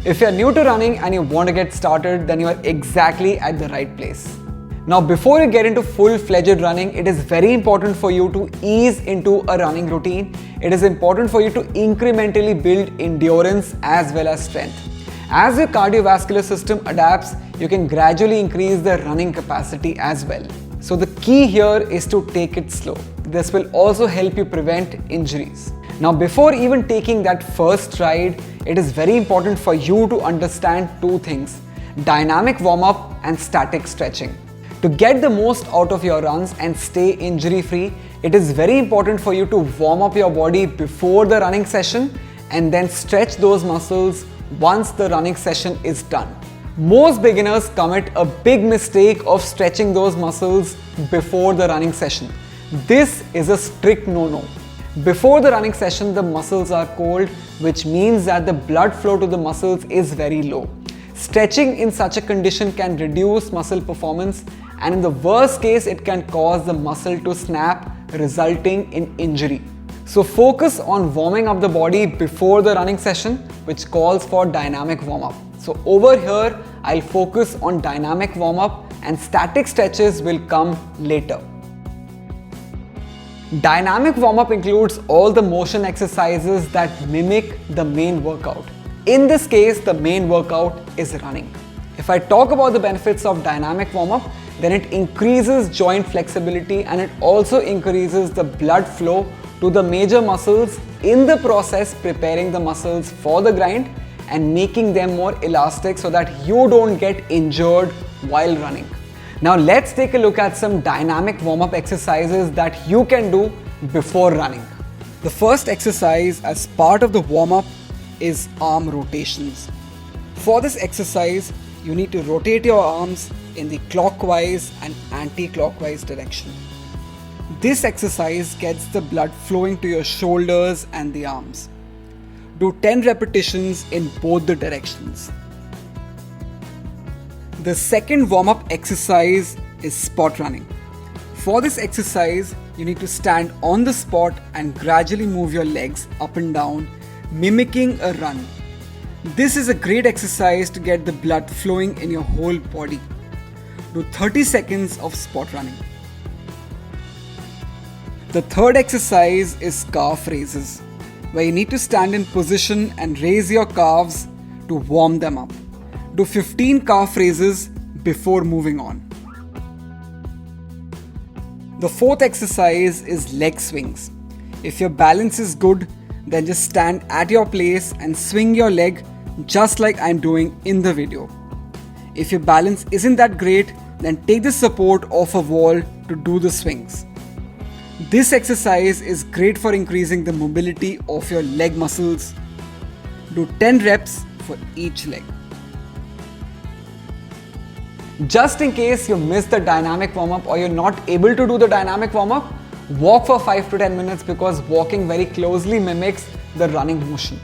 If you're new to running and you want to get started, then you are exactly at the right place. Now, before you get into full-fledged running, it is very important for you to ease into a running routine. It is important for you to incrementally build endurance as well as strength. As your cardiovascular system adapts, you can gradually increase the running capacity as well. So the key here is to take it slow. This will also help you prevent injuries. Now, before even taking that first ride, it is very important for you to understand two things: dynamic warm-up and static stretching. To get the most out of your runs and stay injury-free, it is very important for you to warm up your body before the running session and then stretch those muscles once the running session is done. Most beginners commit a big mistake of stretching those muscles before the running session. This is a strict no-no. Before the running session, the muscles are cold, which means that the blood flow to the muscles is very low. Stretching in such a condition can reduce muscle performance, and in the worst case, it can cause the muscle to snap, resulting in injury. So focus on warming up the body before the running session, which calls for dynamic warm-up. So over here, I'll focus on dynamic warm-up and static stretches will come later. Dynamic warm-up includes all the motion exercises that mimic the main workout. In this case, the main workout is running. If I talk about the benefits of dynamic warm-up, then it increases joint flexibility and it also increases the blood flow to the major muscles, in the process preparing the muscles for the grind and making them more elastic so that you don't get injured while running. Now let's take a look at some dynamic warm-up exercises that you can do before running. The first exercise as part of the warm-up is arm rotations. For this exercise, you need to rotate your arms in the clockwise and anti-clockwise direction. This exercise gets the blood flowing to your shoulders and the arms. Do 10 repetitions in both the directions. The second warm-up exercise is spot running. For this exercise, you need to stand on the spot and gradually move your legs up and down, mimicking a run. This is a great exercise to get the blood flowing in your whole body. Do 30 seconds of spot running. The third exercise is calf raises, where you need to stand in position and raise your calves to warm them up. Do 15 calf raises before moving on. The fourth exercise is leg swings. If your balance is good, then just stand at your place and swing your leg just like I'm doing in the video. If your balance isn't that great, then take the support of a wall to do the swings. This exercise is great for increasing the mobility of your leg muscles. Do 10 reps for each leg. Just in case you missed the dynamic warm-up or you're not able to do the dynamic warm-up, walk for 5 to 10 minutes because walking very closely mimics the running motion.